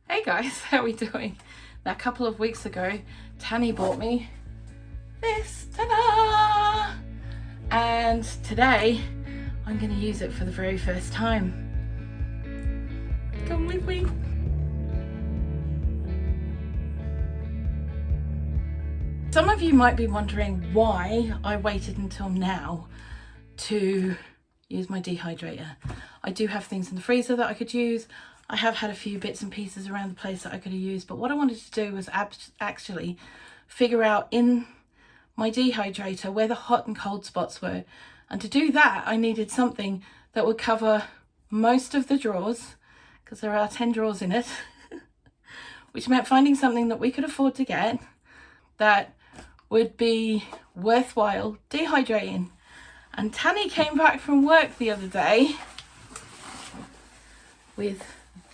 Hey guys, how are we doing? Now, a couple of weeks ago, Tanny bought me this, ta-da! And today, I'm going to use it for the very first time. Come with me. Some of you might be wondering why I waited until now to use my dehydrator. I do have things in the freezer that I could use. I have had a few bits and pieces around the place that I could have used, but what I wanted to do was actually figure out in my dehydrator where the hot and cold spots were. And to do that, I needed something that would cover most of the drawers, because there are 10 drawers in it, which meant finding something that we could afford to get that would be worthwhile dehydrating. And Tanny came back from work the other day with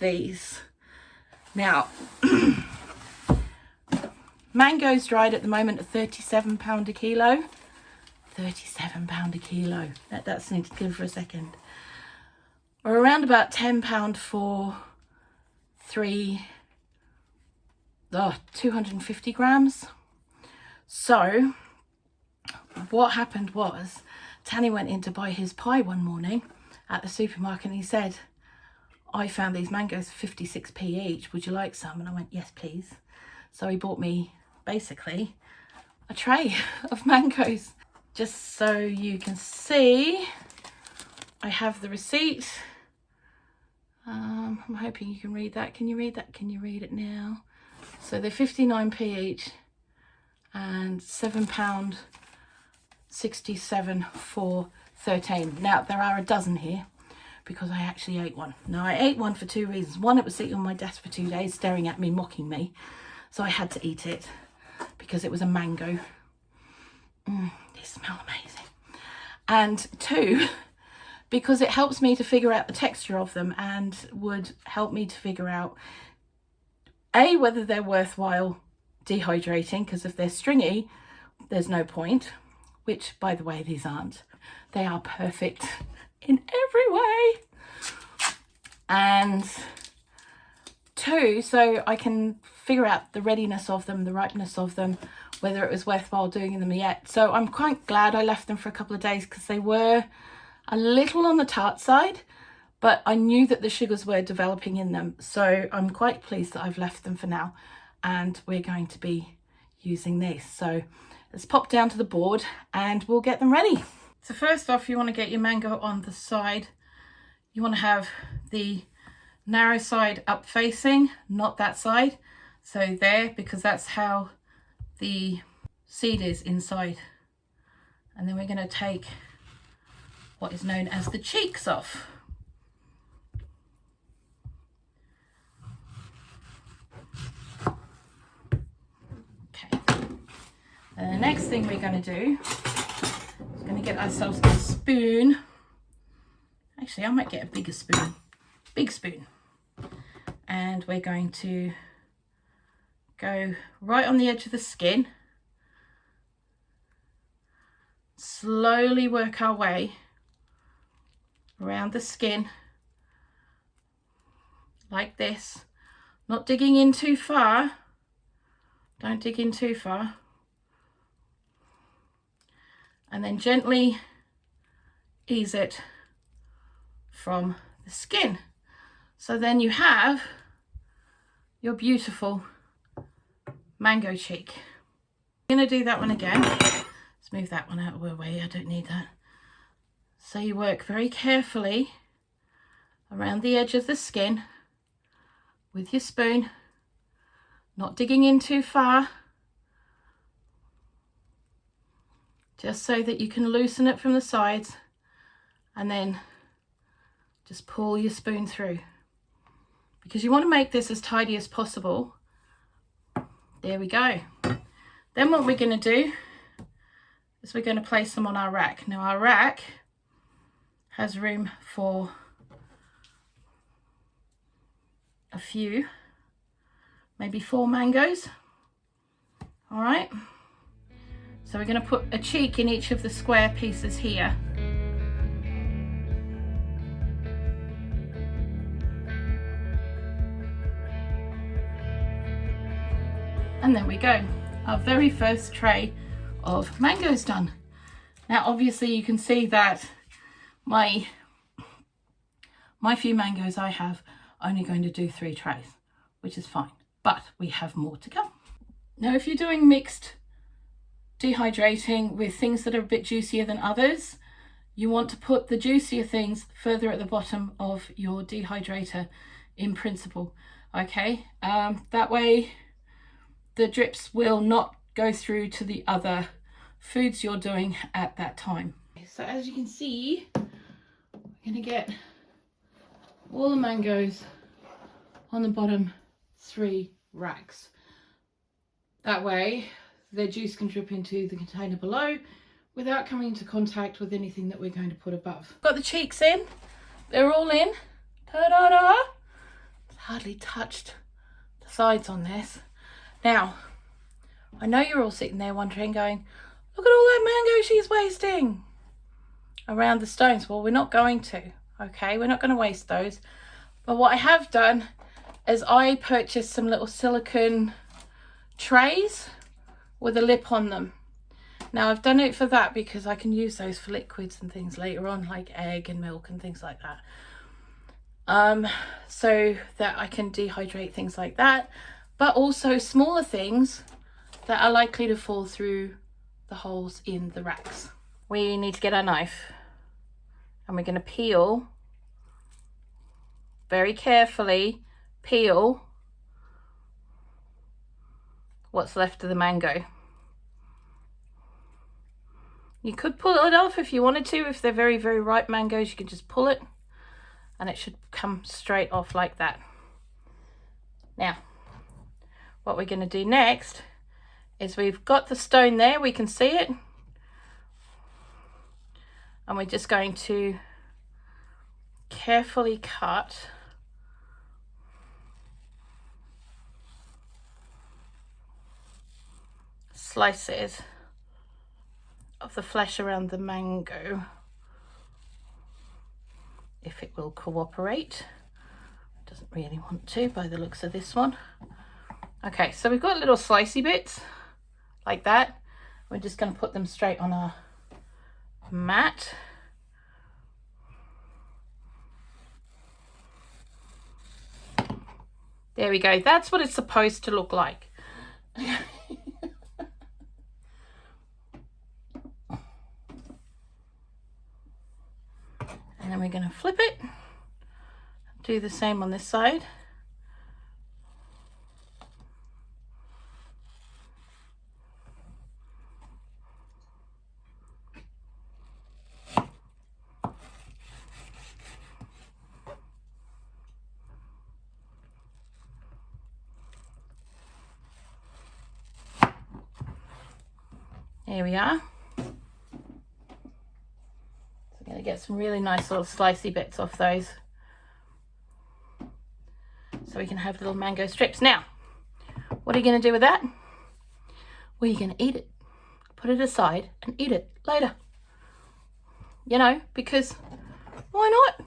these. Now, mangoes dried at the moment are £37 a kilo. £37 a kilo. Let that sink in for a second. Or around about £10 for 250 grams. So what happened was Tanny went in to buy his pie one morning at the supermarket and he said, I found these mangoes for 56p each. Would you like some? And I went, yes, please. So he bought me basically a tray of mangoes. Just so you can see, I have the receipt. I'm hoping you can read that. Can you read that? Can you read it now? So they're 59p each and £7.67 for 13. Now, there are a dozen here, because I actually ate one. Now, I ate one for two reasons. One, it was sitting on my desk for 2 days staring at me, mocking me. So I had to eat it because it was a mango. They smell amazing. And two, because it helps me to figure out the texture of them and would help me to figure out, A, whether they're worthwhile dehydrating, because if they're stringy, there's no point, which, by the way, these aren't. They are perfect in every way. And two, so I can figure out the readiness of them, the ripeness of them, whether it was worthwhile doing them yet. So I'm quite glad I left them for a couple of days, because they were a little on the tart side, but I knew that the sugars were developing in them. So I'm quite pleased that I've left them for now, and we're going to be using this. So let's pop down to the board and we'll get them ready. So first off, you want to get your mango on the side. You want to have the narrow side up facing, not that side. So there, because that's how the seed is inside. And then we're going to take what is known as the cheeks off. Okay. And the next thing we're going to do, we're going to get ourselves a spoon. Actually, I might get a bigger spoon. Big spoon. And we're going to go right on the edge of the skin. Slowly work our way around the skin like this. Not digging in too far. Don't dig in too far. And then gently ease it from the skin. So then you have your beautiful mango cheek. I'm going to do that one again. Let's move that one out of the way. I don't need that. So you work very carefully around the edge of the skin with your spoon, not digging in too far, just so that you can loosen it from the sides, and then just pull your spoon through, because you want to make this as tidy as possible. There we go. Then what we're going to do is we're going to place them on our rack. Now, our rack has room for a few, maybe 4 mangoes. All right. So we're going to put a cheek in each of the square pieces here. And there we go, our very first tray of mangoes done. Now obviously you can see that my few mangoes I have only going to do 3 trays, which is fine, but we have more to come. Now if you're doing mixed dehydrating with things that are a bit juicier than others, you want to put the juicier things further at the bottom of your dehydrator in principle, okay? That way the drips will not go through to the other foods you're doing at that time. So as you can see, we're going to get all the mangoes on the bottom 3 racks. That way their juice can drip into the container below without coming into contact with anything that we're going to put above. Got the cheeks in, they're all in. Ta-da-da! Hardly touched the sides on this. Now, I know you're all sitting there wondering, going, look at all that mango she's wasting around the stones. Well, we're not going to, okay? We're not going to waste those. But what I have done is I purchased some little silicone trays with a lip on them. Now I've done it for that because I can use those for liquids and things later on, like egg and milk and things like that. So that I can dehydrate things like that, but also smaller things that are likely to fall through the holes in the racks. We need to get our knife and we're going to peel, very carefully peel what's left of the mango. You could pull it off if you wanted to. If they're very, very ripe mangoes, you can just pull it and it should come straight off like that. Now, what we're going to do next is we've got the stone there, we can see it. And we're just going to carefully cut slices of the flesh around the mango, if it will cooperate. It doesn't really want to by the looks of this one. Okay, so we've got little slicey bits like that. We're just going to put them straight on our mat. There we go. That's what it's supposed to look like. And then we're going to flip it. Do the same on this side. There we are. So I'm going to get some really nice little slicey bits off those, so we can have little mango strips. Now, what are you going to do with that? Well, you're going to eat it. Put it aside and eat it later. You know, because why not?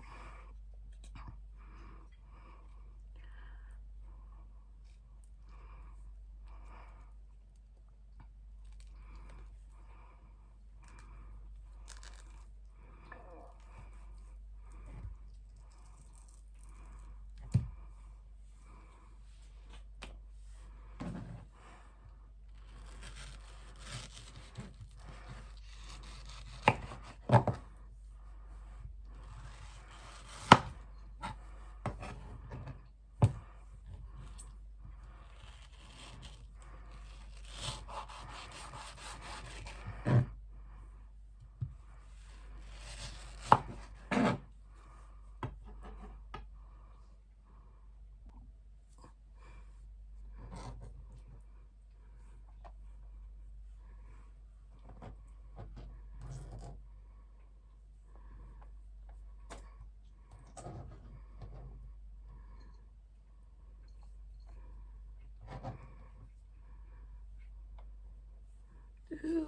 Ooh.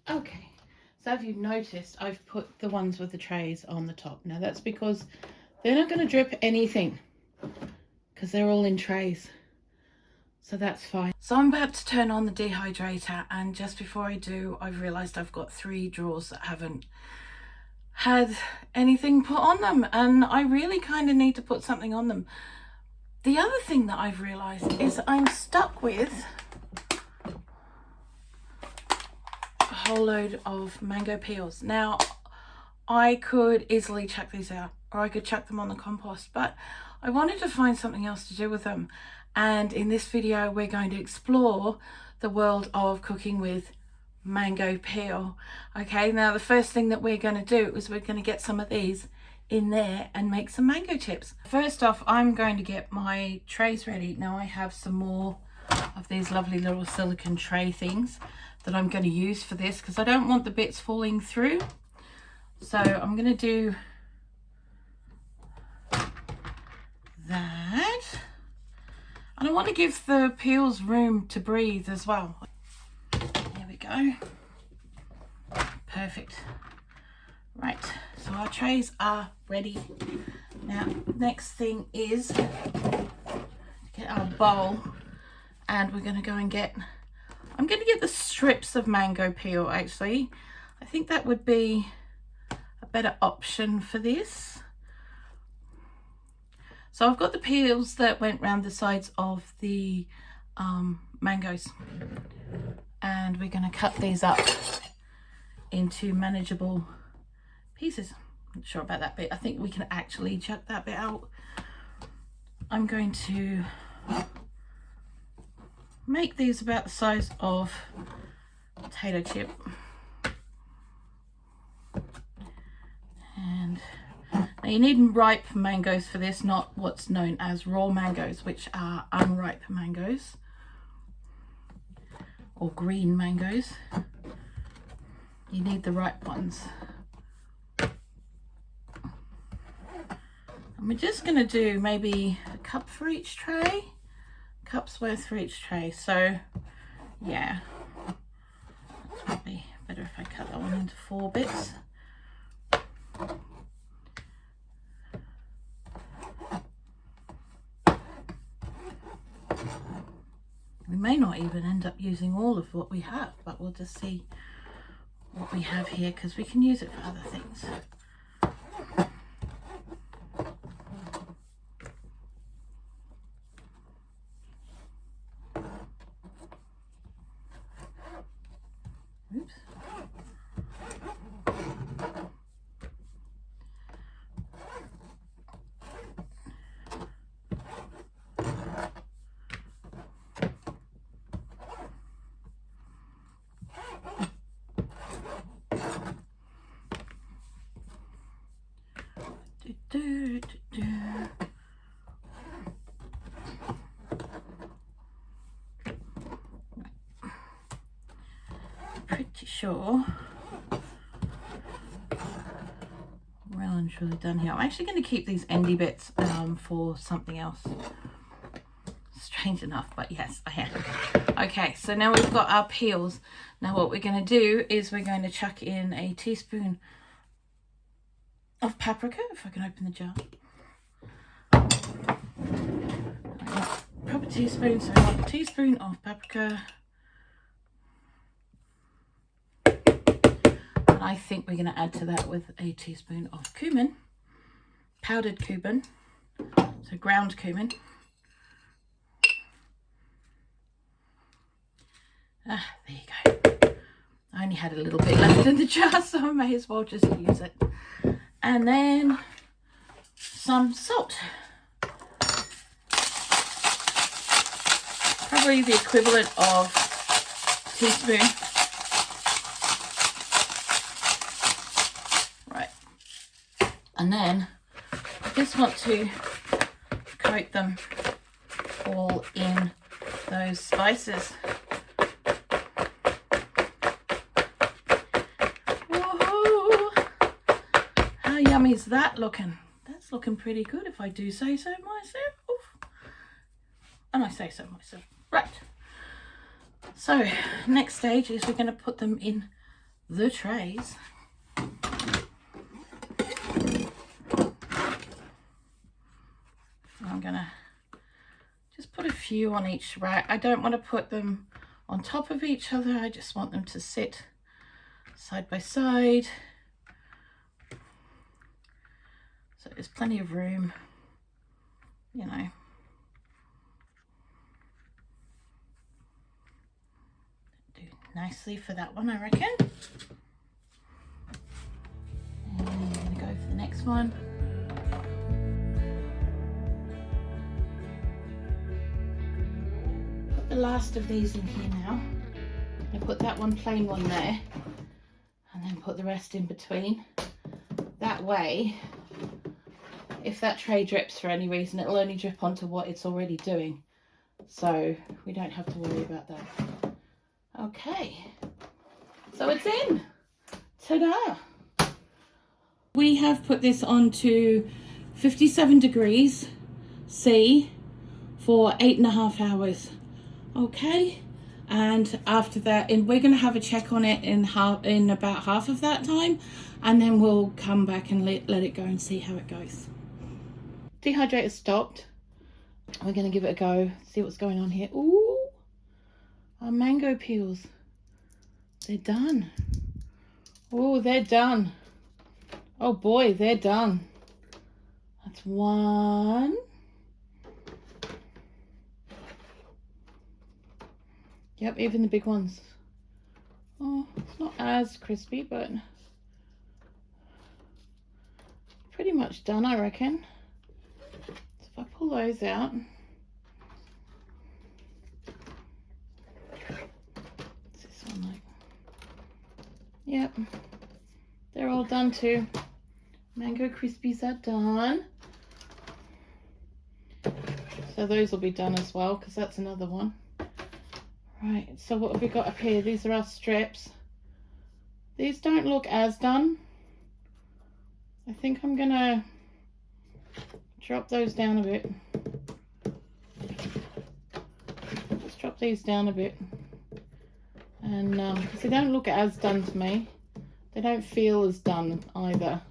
Okay, so if you've noticed, I've put the ones with the trays on the top. Now that's because They're not going to drip anything because they're all in trays. So that's fine. So I'm about to turn on the dehydrator, and just before I do, I've realised I've got 3 drawers that haven't had anything put on them, and I really kind of need to put something on them. The other thing that I've realised is I'm stuck with a whole load of mango peels. Now, I could easily chuck these out, or I could chuck them on the compost, but I wanted to find something else to do with them. And in this video, we're going to explore the world of cooking with mango peel. Okay, now the first thing that we're going to do is we're going to get some of these in there and make some mango chips. First off, I'm going to get my trays ready. Now I have some more of these lovely little silicone tray things that I'm going to use for this because I don't want the bits falling through. So I'm going to do that. And I want to give the peels room to breathe as well. There we go. Perfect. Right, so our trays are ready. Now, next thing is get our bowl, and we're going to go and I'm going to get the strips of mango peel actually. I think that would be a better option for this. So I've got the peels that went round the sides of the mangoes, and we're going to cut these up into manageable pieces. I'm not sure about that bit. I think we can actually chuck that bit out. I'm going to make these about the size of a potato chip. And now you need ripe mangoes for this, not what's known as raw mangoes, which are unripe mangoes or green mangoes. You need the ripe ones. And we're just going to do maybe a cup for each tray, cups worth for each tray. So yeah, it's probably better if I cut that one into 4 bits. We may not even end up using all of what we have, but we'll just see what we have here because we can use it for other things. Oops. Pretty sure well and truly done here. I'm actually going to keep these endy bits for something else. Strange enough, but yes, I am. Okay, so now we've got our peels. Now what we're going to do is we're going to chuck in a teaspoon of paprika, if I can open the jar. Proper teaspoon, so 1 teaspoon of paprika. And I think we're going to add to that with a teaspoon of cumin, powdered cumin, so ground cumin. There you go. I only had a little bit left in the jar, so I may as well just use it. And then some salt. Probably the equivalent of a teaspoon. Right. And then I just want to coat them all in those spices. How yummy is that looking? That's looking pretty good if I do say so myself. And I say so myself. Right. So next stage is we're going to put them in the trays. gonna just put a few on each rack. I don't want to put them on top of each other. I just want them to sit side by side. So there's plenty of room, you know. Do nicely for that one, I reckon. And I'm gonna go for the next one. Put the last of these in here now. I put that one plain one there, and then put the rest in between. That way, if that tray drips for any reason, it'll only drip onto what it's already doing. So we don't have to worry about that. Okay, so it's in. Ta-da! We have put this on to 57 degrees C for 8.5 hours. Okay, and after that, and we're going to have a check on it in about half of that time, and then we'll come back and let it go and see how it goes. Dehydrator stopped. We're going to give it a go, see what's going on here. Ooh, our mango peels. They're done. Oh, they're done. Oh boy, they're done. That's one. Yep, even the big ones. Oh, it's not as crispy, but pretty much done, I reckon. So if I pull those out, what's this one like? Yep, they're all done too. Mango Crispies are done. So those will be done as well, because that's another one. Right, so what have we got up here? These are our strips. These don't look as done. I think I'm gonna drop those down a bit. Let's drop these down a bit. And because they don't look as done to me. They don't feel as done either.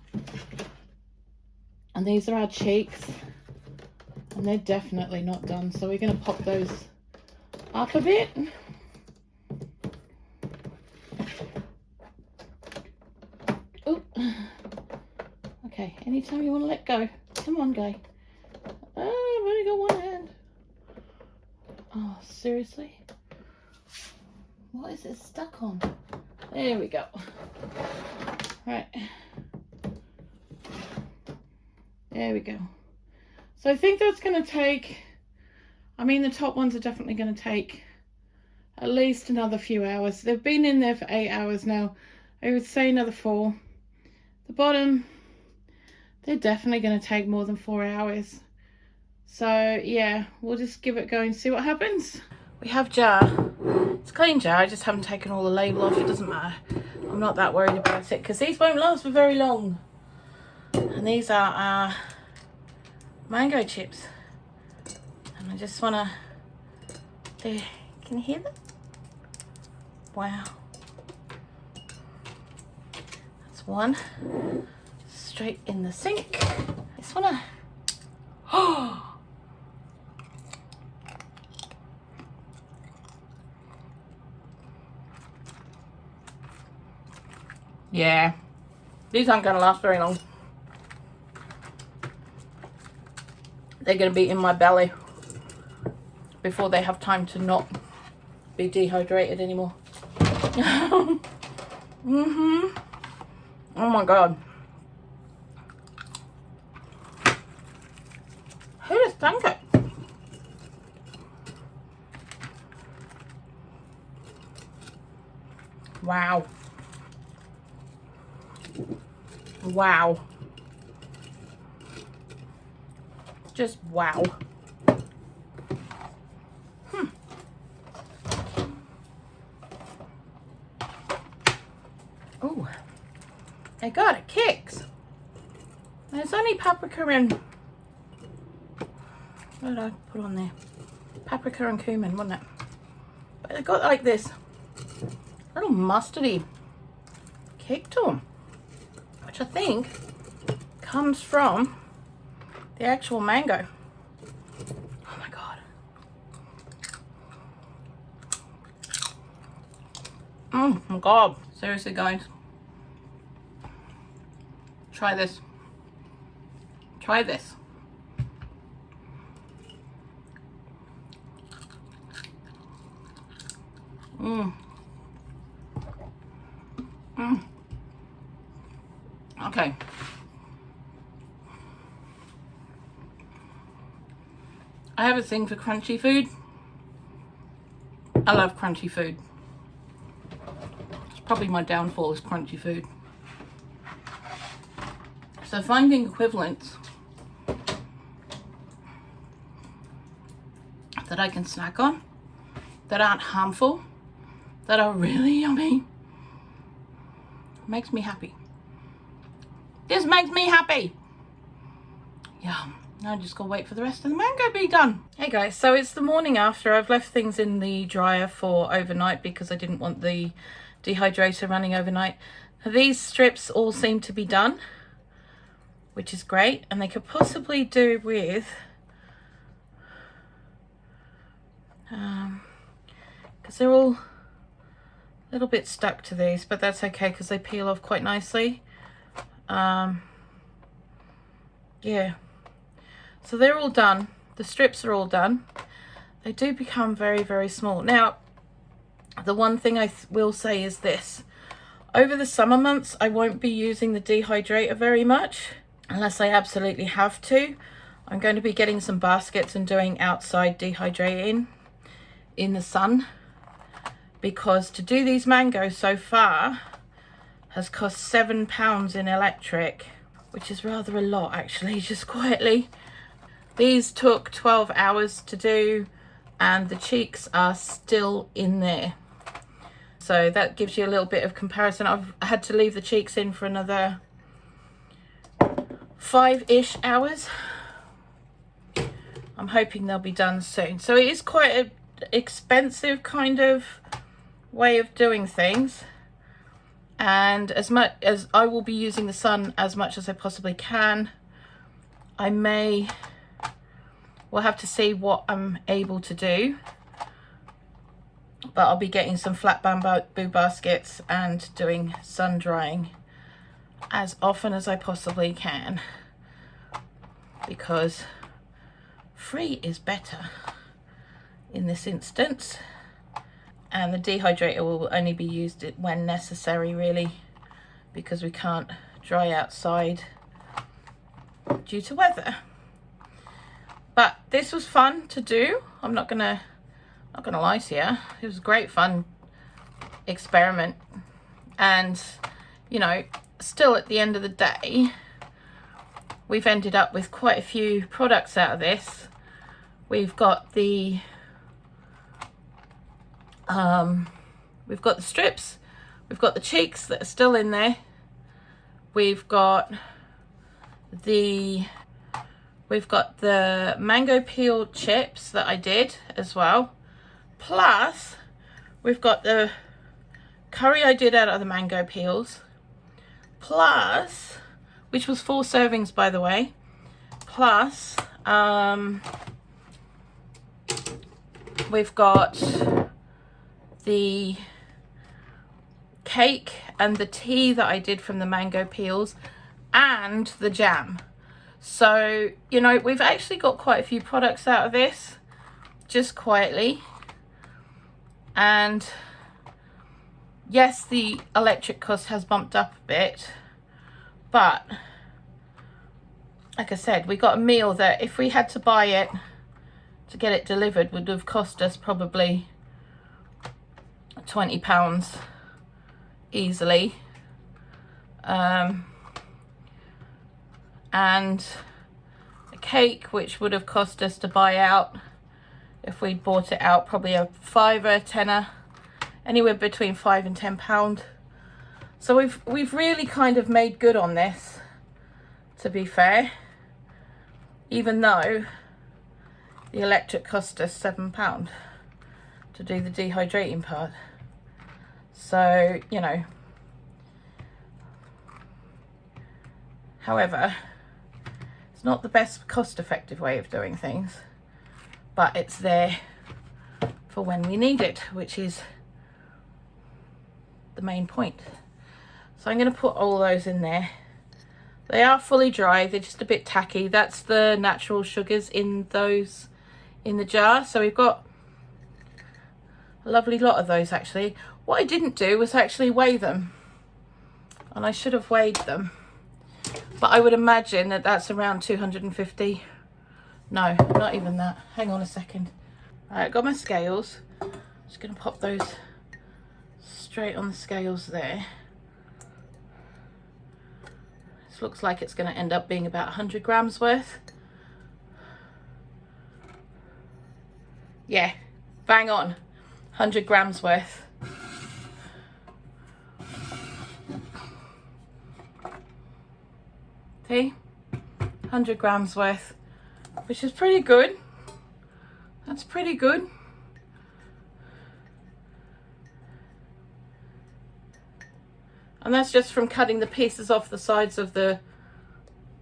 And these are our cheeks. And they're definitely not done. So we're gonna pop those up a bit. Oh, okay, anytime you want to let go. Come on, guy. Oh, I've only got one hand. Oh, seriously? What is it stuck on? There we go. Right. There we go. So I think that's going to take, I mean, the top ones are definitely going to take at least another few hours. They've been in there for 8 hours now. I would say another 4. The bottom, they're definitely going to take more than 4 hours. So yeah, we'll just give it a go and see what happens. We have jar. It's a clean jar. I just haven't taken all the label off. It doesn't matter. I'm not that worried about it because these won't last for very long. And these are our mango chips. And I just want to, there, can you hear that? Wow. That's one. Straight in the sink. Just want to, oh! Yeah, these aren't going to last very long. They're going to be in my belly before they have time to not be dehydrated anymore. Oh my God. Who just think it? Wow. Wow. Just wow. Oh, they got it kicks. There's only paprika and, what did I put on there? Paprika and cumin, wasn't it? But they got like this little mustardy kick to them, which I think comes from the actual mango. Oh my god, seriously guys, try this. Try this. Okay. I have a thing for crunchy food. I love crunchy food. It's probably my downfall is crunchy food. So finding equivalents that I can snack on, that aren't harmful, that are really yummy, makes me happy. This makes me happy. Yeah, now I just gotta wait for the rest of the mango to be done. Hey guys, so it's the morning after. I've left things in the dryer for overnight because I didn't want the dehydrator running overnight. These strips all seem to be done, which is great, and they could possibly do with because they're all a little bit stuck to these, but that's okay because they peel off quite nicely. Yeah, so they're all done. The strips are all done. They do become very, very small. Now, the one thing I will say is this. Over the summer months, I won't be using the dehydrator very much unless I absolutely have to. I'm going to be getting some baskets and doing outside dehydrating in the sun, because to do these mangoes so far has cost £7 in electric, which is rather a lot actually, just quietly. These took 12 hours to do and the cheeks are still in there. So that gives you a little bit of comparison. I've had to leave the cheeks in for another 5-ish hours. I'm hoping they'll be done soon. So it is quite an expensive kind of way of doing things. And as much as I will be using the sun as much as I possibly can, we'll have to see what I'm able to do. But I'll be getting some flat bamboo baskets and doing sun drying as often as I possibly can, because free is better in this instance. And the dehydrator will only be used when necessary, really, because we can't dry outside due to weather. But this was fun to do. I'm not gonna lie to you. It was a great fun experiment. And, you know, still at the end of the day, we've ended up with quite a few products out of this. We've got the strips, we've got the cheeks that are still in there, we've got the mango peel chips that I did as well, plus we've got the curry I did out of the mango peels, plus, which was 4 servings by the way, plus we've got the cake and the tea that I did from the mango peels and the jam. So, you know, we've actually got quite a few products out of this, just quietly. And yes, the electric cost has bumped up a bit, but like I said, we got a meal that if we had to buy it to get it delivered would have cost us probably £20 easily. And a cake, which would have cost us to buy out, if we bought it out, probably a £5, £10, anywhere between £5 and £10. So we've really kind of made good on this, to be fair, even though the electric cost us £7 to do the dehydrating part. So, you know, however, it's not the best cost-effective way of doing things, but it's there for when we need it, which is the main point. So I'm going to put all those in there. They are fully dry, they're just a bit tacky. That's the natural sugars in those in the jar. So we've got a lovely lot of those actually. What I didn't do was actually weigh them, and I should have weighed them, but I would imagine that that's around 250. No, not even that. Hang on a second. Alright, got my scales. Just going to pop those straight on the scales there. This looks like it's going to end up being about 100 grams worth. Yeah, bang on. 100 grams worth. See? 100 grams worth, which is pretty good. That's pretty good. And that's just from cutting the pieces off the sides of the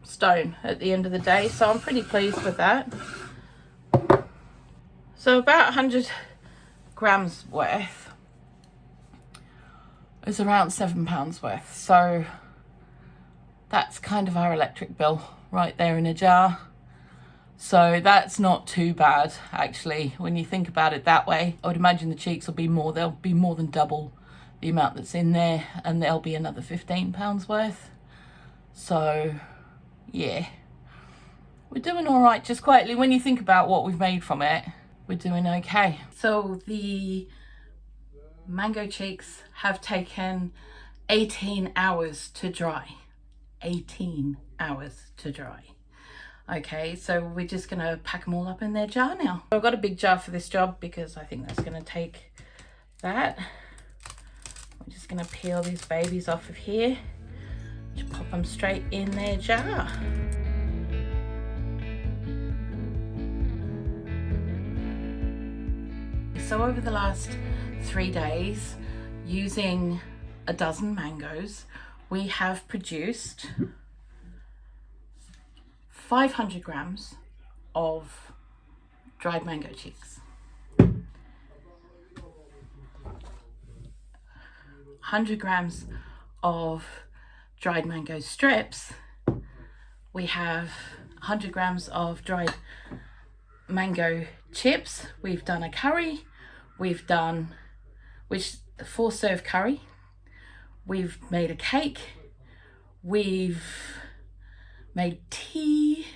stone at the end of the day. So I'm pretty pleased with that. So about 100 grams worth is around £7 worth. So that's kind of our electric bill right there in a jar. So that's not too bad, actually, when you think about it that way. I would imagine the cheeks will be more, they'll be more than double the amount that's in there, and there'll be another £15 worth. So yeah, we're doing all right, just quietly. When you think about what we've made from it, we're doing okay. So the mango cheeks have taken 18 hours to dry. 18 hours to dry. Okay, so we're just gonna pack them all up in their jar now. I've got a big jar for this job because I think that's gonna take that. I'm just going to peel these babies off of here, just pop them straight in their jar. So over the last 3 days, using a dozen mangoes, we have produced 500 grams of dried mango cheeks. 100 grams of dried mango strips. We have 100 grams of dried mango chips. We've done a curry. We've done 4-serve curry. We've made a cake. We've made tea.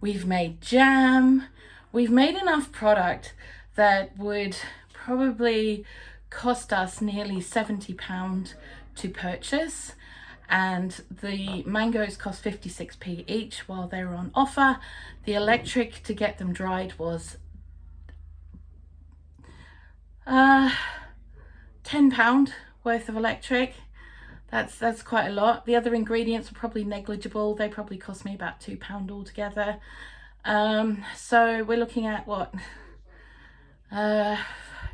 We've made jam. We've made enough product that would probably cost us nearly £70 to purchase, and the mangoes cost 56p each while they were on offer. The electric to get them dried was £10 worth of electric. That's quite a lot. The other ingredients were probably negligible. They probably cost me about £2 altogether. So we're looking at what,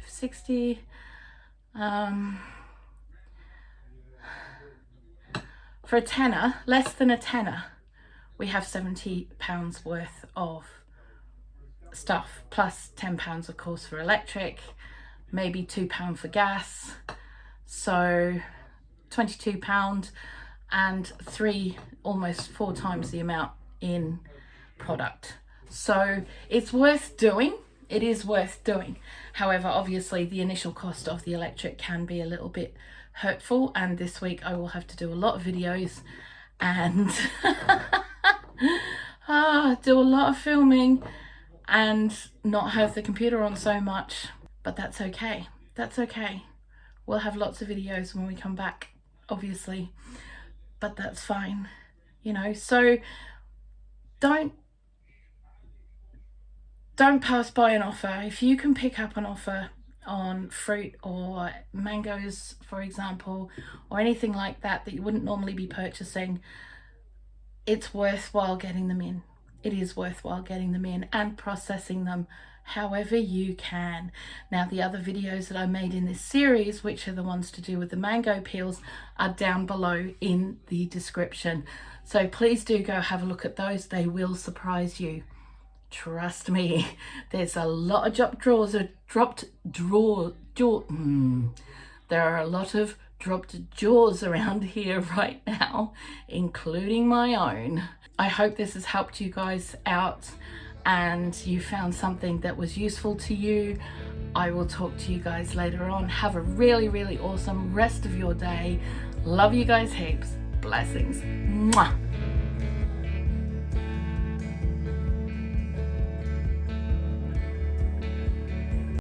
60. For a tenner, less than a tenner, we have £70 worth of stuff, plus £10 of course for electric, maybe £2 for gas, so £22, and almost 4 times the amount in product. So it's worth doing. It is worth doing. However, obviously the initial cost of the electric can be a little bit hurtful, and this week I will have to do a lot of videos and do a lot of filming and not have the computer on so much, but that's okay. That's okay. We'll have lots of videos when we come back, obviously, but that's fine, you know. So don't pass by an offer. If you can pick up an offer on fruit or mangoes, for example, or anything like that that you wouldn't normally be purchasing, it's worthwhile getting them in. It is worthwhile getting them in and processing them however you can. Now, the other videos that I made in this series, which are the ones to do with the mango peels, are down below in the description. So please do go have a look at those. They will surprise you. Trust me, there's a lot of there are a lot of dropped jaws around here right now, including my own. I hope this has helped you guys out and you found something that was useful to you. I will talk to you guys later on. Have a really, really awesome rest of your day. Love you guys heaps. Blessings. Mwah.